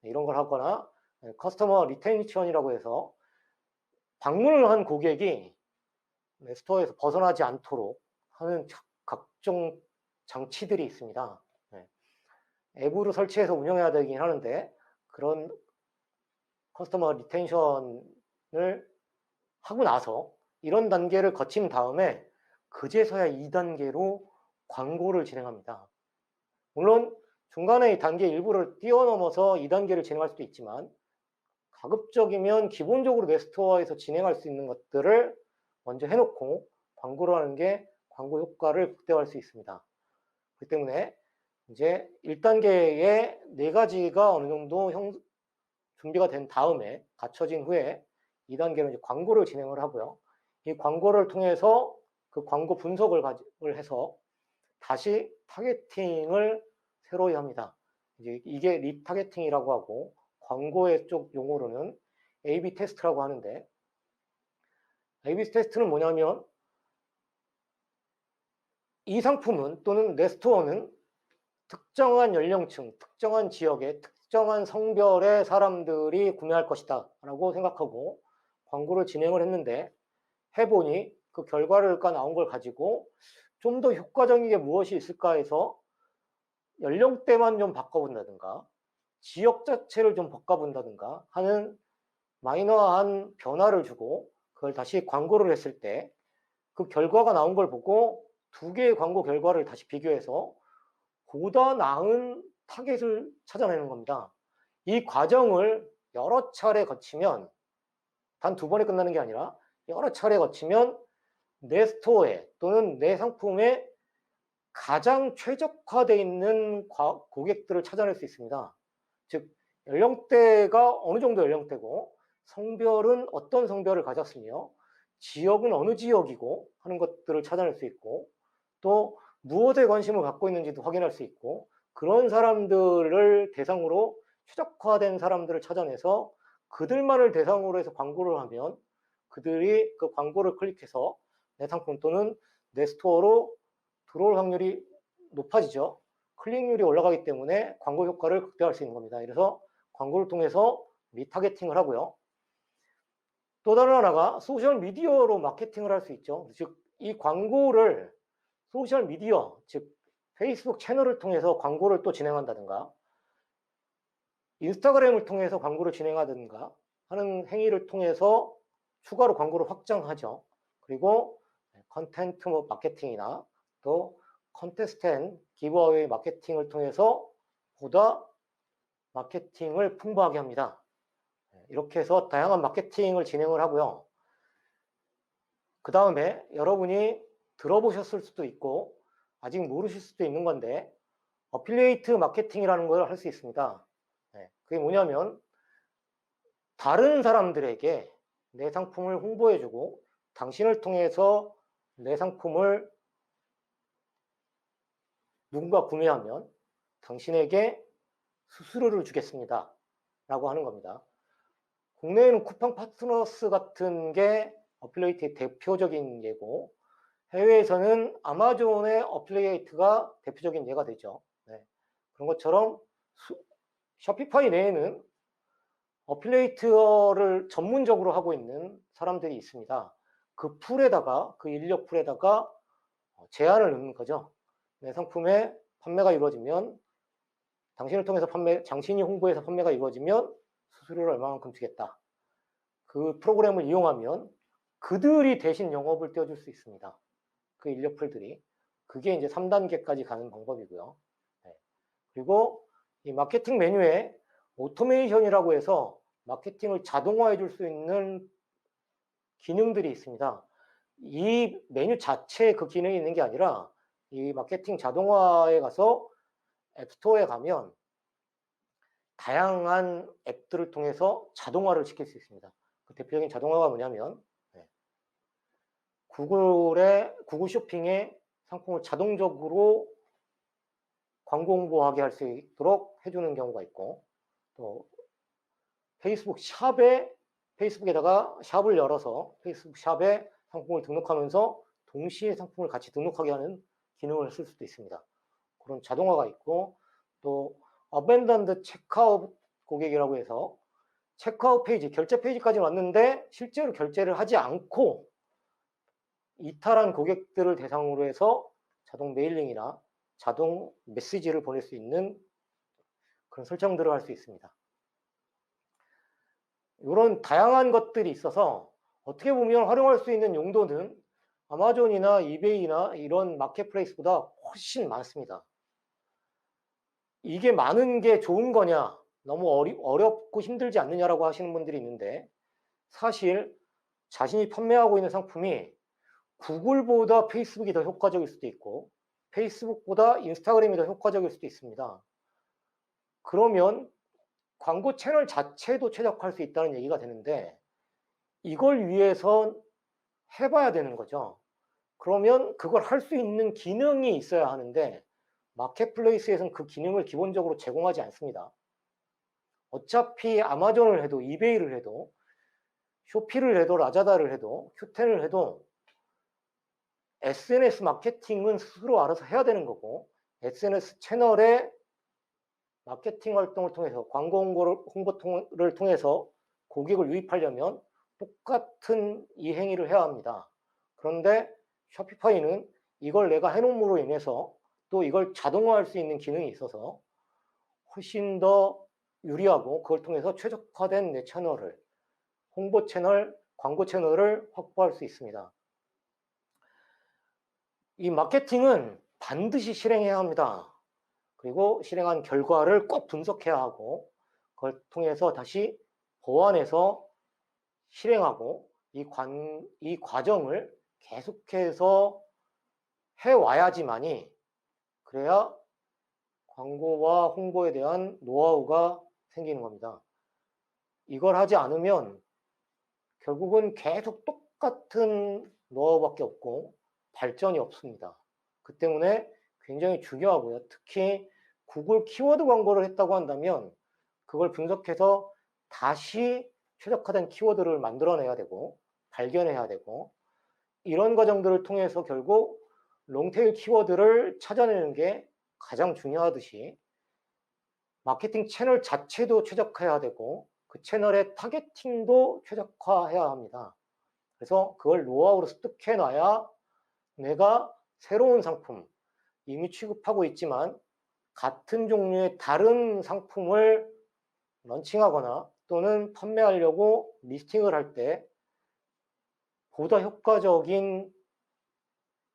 이런 걸 하거나, 커스터머 리텐션이라고 해서 방문을 한 고객이 스토어에서 벗어나지 않도록 하는 각종 장치들이 있습니다. 앱으로 설치해서 운영해야 되긴 하는데 그런 커스터머 리텐션을 하고 나서 이런 단계를 거친 다음에 그제서야 2단계로 광고를 진행합니다. 물론 중간에 이 단계 일부를 뛰어넘어서 2단계를 진행할 수도 있지만 가급적이면 기본적으로 내 스토어에서 진행할 수 있는 것들을 먼저 해놓고 광고를 하는 게 광고 효과를 극대화할 수 있습니다. 그렇기 때문에 이제 1단계의 4가지가 어느 정도 준비가 된 다음에 갖춰진 후에 2단계로 이제 광고를 진행을 하고요. 이 광고를 통해서 그 광고 분석을 해서 다시 타겟팅을 새로이 합니다. 이제 이게 리타겟팅이라고 하고 광고의 쪽 용어로는 A/B 테스트라고 하는데 A/B 테스트는 뭐냐면 이 상품은 또는 내 스토어는 특정한 연령층, 특정한 지역의 특정한 성별의 사람들이 구매할 것이다 라고 생각하고 광고를 진행을 했는데 해보니 그 결과가 나온 걸 가지고 좀 더 효과적인 게 무엇이 있을까 해서 연령대만 좀 바꿔본다든가 지역 자체를 좀 바꿔본다든가 하는 마이너한 변화를 주고 그걸 다시 광고를 했을 때 그 결과가 나온 걸 보고 2개의 광고 결과를 다시 비교해서 보다 나은 타겟을 찾아내는 겁니다. 이 과정을 여러 차례 거치면 단 2번에 끝나는 게 아니라 여러 차례 거치면 내 스토어에 또는 내 상품에 가장 최적화되어 있는 고객들을 찾아낼 수 있습니다. 즉 연령대가 어느 정도 연령대고 성별은 어떤 성별을 가졌으며 지역은 어느 지역이고 하는 것들을 찾아낼 수 있고 또 무엇에 관심을 갖고 있는지도 확인할 수 있고 그런 사람들을 대상으로 최적화된 사람들을 찾아내서 그들만을 대상으로 해서 광고를 하면 그들이 그 광고를 클릭해서 내 상품 또는 내 스토어로 들어올 확률이 높아지죠. 클릭률이 올라가기 때문에 광고 효과를 극대화할 수 있는 겁니다. 그래서 광고를 통해서 리타겟팅을 하고요. 또 다른 하나가 소셜미디어로 마케팅을 할 수 있죠. 즉 이 광고를 소셜미디어, 즉 페이스북 채널을 통해서 광고를 또 진행한다든가 인스타그램을 통해서 광고를 진행하든가 하는 행위를 통해서 추가로 광고를 확장하죠. 그리고 컨텐트 마케팅이나 또 컨테스트 앤 기브어웨이 마케팅을 통해서 보다 마케팅을 풍부하게 합니다. 이렇게 해서 다양한 마케팅을 진행을 하고요. 그 다음에 여러분이 들어보셨을 수도 있고 아직 모르실 수도 있는 건데 어필리에이트 마케팅이라는 걸 할 수 있습니다. 그게 뭐냐면 다른 사람들에게 내 상품을 홍보해주고 당신을 통해서 내 상품을 누군가 구매하면 당신에게 수수료를 주겠습니다 라고 하는 겁니다. 국내에는 쿠팡 파트너스 같은 게 어필리에이트의 대표적인 예고 해외에서는 아마존의 어필리에이트가 대표적인 예가 되죠. 그런 것처럼 쇼피파이 내에는 어필리에이트를 전문적으로 하고 있는 사람들이 있습니다. 그 풀에다가 그 인력 풀에다가 제한을 넣는 거죠. 내 상품의 판매가 이루어지면 당신을 통해서 당신이 홍보해서 판매가 이루어지면 수수료를 얼마만큼 주겠다. 그 프로그램을 이용하면 그들이 대신 영업을 떼어줄 수 있습니다. 그 인력풀들이. 그게 이제 3단계까지 가는 방법이고요. 그리고 이 마케팅 메뉴에 오토메이션이라고 해서 마케팅을 자동화해 줄 수 있는 기능들이 있습니다. 이 메뉴 자체에 그 기능이 있는 게 아니라 이 마케팅 자동화에 가서 앱스토어에 가면 다양한 앱들을 통해서 자동화를 시킬 수 있습니다. 그 대표적인 자동화가 뭐냐면 구글 쇼핑에 상품을 자동적으로 광고 홍보하게 할 수 있도록 해주는 경우가 있고 또 페이스북에다가 샵을 열어서 페이스북 샵에 상품을 등록하면서 동시에 상품을 같이 등록하게 하는 기능을 쓸 수도 있습니다. 그런 자동화가 있고 또 어벤던드 체크아웃 고객이라고 해서 체크아웃 페이지, 결제 페이지까지 왔는데 실제로 결제를 하지 않고 이탈한 고객들을 대상으로 해서 자동 메일링이나 자동 메시지를 보낼 수 있는 그런 설정들을 할 수 있습니다. 이런 다양한 것들이 있어서 어떻게 보면 활용할 수 있는 용도는 아마존이나 이베이나 이런 마켓플레이스보다 훨씬 많습니다. 이게 많은 게 좋은 거냐, 너무 어렵고 힘들지 않느냐라고 하시는 분들이 있는데, 사실 자신이 판매하고 있는 상품이 구글보다 페이스북이 더 효과적일 수도 있고 페이스북보다 인스타그램이 더 효과적일 수도 있습니다. 그러면 광고 채널 자체도 최적화할 수 있다는 얘기가 되는데, 이걸 위해서 해봐야 되는 거죠. 그러면 그걸 할 수 있는 기능이 있어야 하는데, 마켓플레이스에서는 그 기능을 기본적으로 제공하지 않습니다. 어차피 아마존을 해도 이베이를 해도 쇼피를 해도 라자다를 해도 큐텐을 해도 SNS 마케팅은 스스로 알아서 해야 되는 거고, SNS 채널의 마케팅 활동을 통해서 광고 홍보를 통해서 고객을 유입하려면 똑같은 이 행위를 해야 합니다. 그런데 쇼피파이는 이걸 내가 해놓음으로 인해서 또 이걸 자동화할 수 있는 기능이 있어서 훨씬 더 유리하고, 그걸 통해서 최적화된 내 채널을, 홍보 채널, 광고 채널을 확보할 수 있습니다. 이 마케팅은 반드시 실행해야 합니다. 그리고 실행한 결과를 꼭 분석해야 하고, 그걸 통해서 다시 보완해서 실행하고, 이 과정을 계속해서 해와야지만이, 그래야 광고와 홍보에 대한 노하우가 생기는 겁니다. 이걸 하지 않으면 결국은 계속 똑같은 노하우밖에 없고 발전이 없습니다. 그 때문에 굉장히 중요하고요. 특히 구글 키워드 광고를 했다고 한다면 그걸 분석해서 다시 최적화된 키워드를 만들어내야 되고 발견해야 되고, 이런 과정들을 통해서 결국 롱테일 키워드를 찾아내는 게 가장 중요하듯이, 마케팅 채널 자체도 최적화해야 되고 그 채널의 타겟팅도 최적화해야 합니다. 그래서 그걸 노하우로 습득해 놔야 내가 새로운 상품, 이미 취급하고 있지만 같은 종류의 다른 상품을 런칭하거나 또는 판매하려고 리스팅을 할 때 보다 효과적인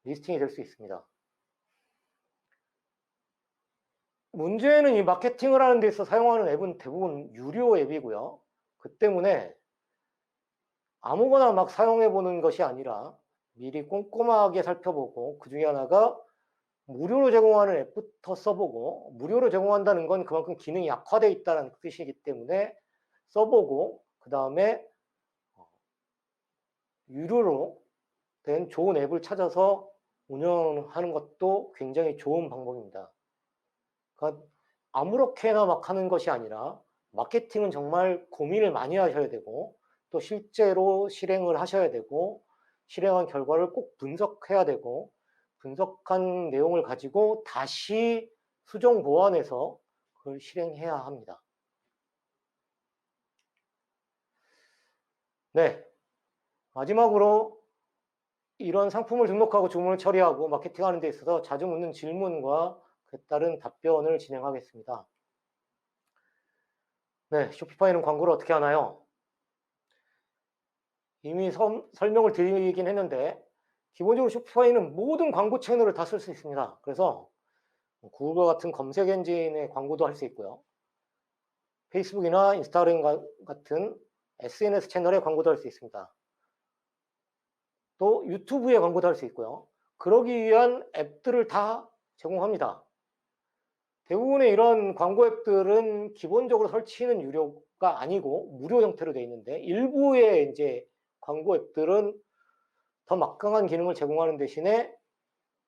리스팅이 될 수 있습니다. 문제는 이 마케팅을 하는 데 있어 사용하는 앱은 대부분 유료 앱이고요. 그 때문에 아무거나 막 사용해 보는 것이 아니라 미리 꼼꼼하게 살펴보고, 그 중에 하나가 무료로 제공하는 앱부터 써보고, 무료로 제공한다는 건 그만큼 기능이 약화되어 있다는 뜻이기 때문에 써보고, 그 다음에 유료로 된 좋은 앱을 찾아서 운영하는 것도 굉장히 좋은 방법입니다. 그러니까 아무렇게나 막 하는 것이 아니라 마케팅은 정말 고민을 많이 하셔야 되고, 또 실제로 실행을 하셔야 되고, 실행한 결과를 꼭 분석해야 되고, 분석한 내용을 가지고 다시 수정 보완해서 그걸 실행해야 합니다. 네, 마지막으로 이런 상품을 등록하고 주문을 처리하고 마케팅하는 데 있어서 자주 묻는 질문과 그에 따른 답변을 진행하겠습니다. 네, 쇼피파이는 광고를 어떻게 하나요? 이미 설명을 드리긴 했는데, 기본적으로 쇼피파이는 모든 광고 채널을 다 쓸 수 있습니다. 그래서 구글 같은 검색 엔진의 광고도 할 수 있고요. 페이스북이나 인스타그램 같은 SNS 채널의 광고도 할 수 있습니다. 또 유튜브의 광고도 할 수 있고요. 그러기 위한 앱들을 다 제공합니다. 대부분의 이런 광고 앱들은 기본적으로 설치는 유료가 아니고 무료 형태로 되어 있는데, 일부의 이제 광고 앱들은 더 막강한 기능을 제공하는 대신에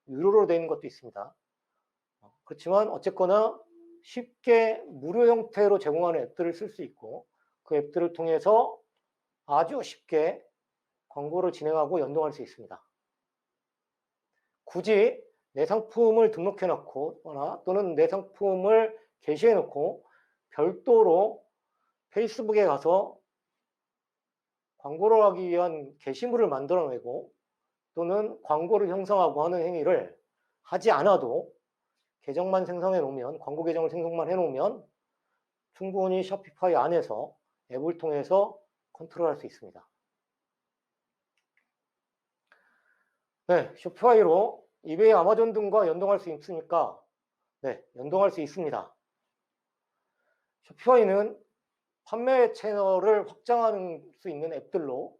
유료로 되어 있는 것도 있습니다. 그렇지만 어쨌거나 쉽게 무료 형태로 제공하는 앱들을 쓸 수 있고, 그 앱들을 통해서 아주 쉽게 광고를 진행하고 연동할 수 있습니다. 굳이 내 상품을 등록해 놓거나 또는 내 상품을 게시해 놓고 별도로 페이스북에 가서 광고를 하기 위한 게시물을 만들어내고 또는 광고를 형성하고 하는 행위를 하지 않아도 계정만 생성해 놓으면, 광고 계정을 생성만 해 놓으면 충분히 쇼피파이 안에서 앱을 통해서 컨트롤할 수 있습니다. 네, 쇼피파이로 이베이, 아마존 등과 연동할 수 있으니까 네, 연동할 수 있습니다. 쇼피파이는 판매 채널을 확장할 수 있는 앱들로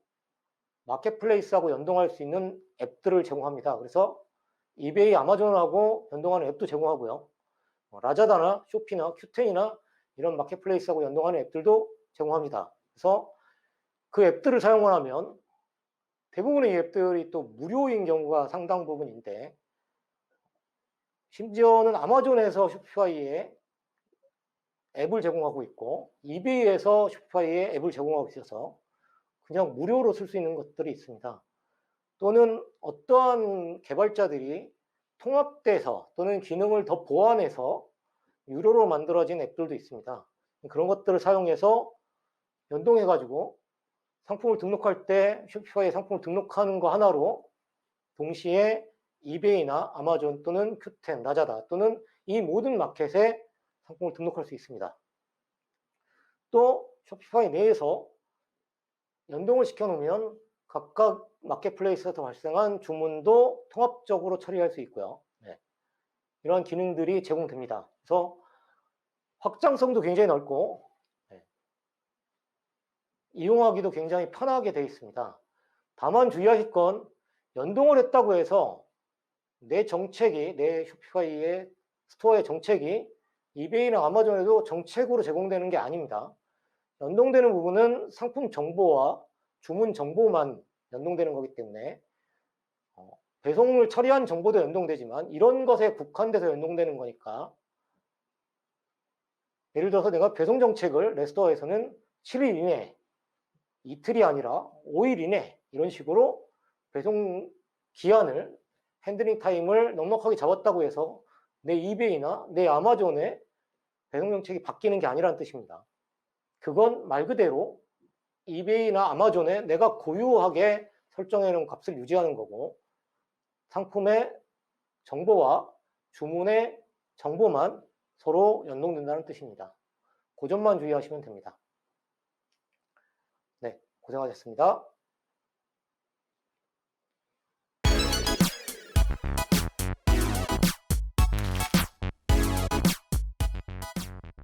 마켓플레이스하고 연동할 수 있는 앱들을 제공합니다. 그래서 이베이, 아마존하고 연동하는 앱도 제공하고요. 라자다나 쇼피나 큐텐이나 이런 마켓플레이스하고 연동하는 앱들도 제공합니다. 그래서 그 앱들을 사용을 하면 대부분의 이 앱들이 또 무료인 경우가 상당 부분인데, 심지어는 아마존에서 쇼피파이에 앱을 제공하고 있고 이베이에서 쇼피파이에 앱을 제공하고 있어서 그냥 무료로 쓸 수 있는 것들이 있습니다. 또는 어떠한 개발자들이 통합돼서 또는 기능을 더 보완해서 유료로 만들어진 앱들도 있습니다. 그런 것들을 사용해서 연동해가지고 상품을 등록할 때 쇼피파이에 상품을 등록하는 거 하나로 동시에 이베이나 아마존 또는 큐텐, 라자다 또는 이 모든 마켓에 상품을 등록할 수 있습니다. 또 쇼피파이 내에서 연동을 시켜놓으면 각각 마켓플레이스에서 발생한 주문도 통합적으로 처리할 수 있고요. 네. 이런 기능들이 제공됩니다. 그래서 확장성도 굉장히 넓고 네. 이용하기도 굉장히 편하게 되어 있습니다. 다만 주의하실 건 연동을 했다고 해서 내 정책이, 내 쇼피파이의 스토어의 정책이 이베이나 아마존에도 정책으로 제공되는 게 아닙니다. 연동되는 부분은 상품 정보와 주문 정보만 연동되는 거기 때문에 배송을 처리한 정보도 연동되지만 이런 것에 국한돼서 연동되는 거니까, 예를 들어서 내가 배송 정책을 내 스토어에서는 7일 이내, 이틀이 아니라 5일 이내 이런 식으로 배송 기한을, 핸들링 타임을 넉넉하게 잡았다고 해서 내 이베이나 내 아마존의 배송 정책이 바뀌는 게 아니라는 뜻입니다. 그건 말 그대로 이베이나 아마존에 내가 고유하게 설정해 놓은 값을 유지하는 거고, 상품의 정보와 주문의 정보만 서로 연동된다는 뜻입니다. 그 점만 주의하시면 됩니다. 네, 고생하셨습니다.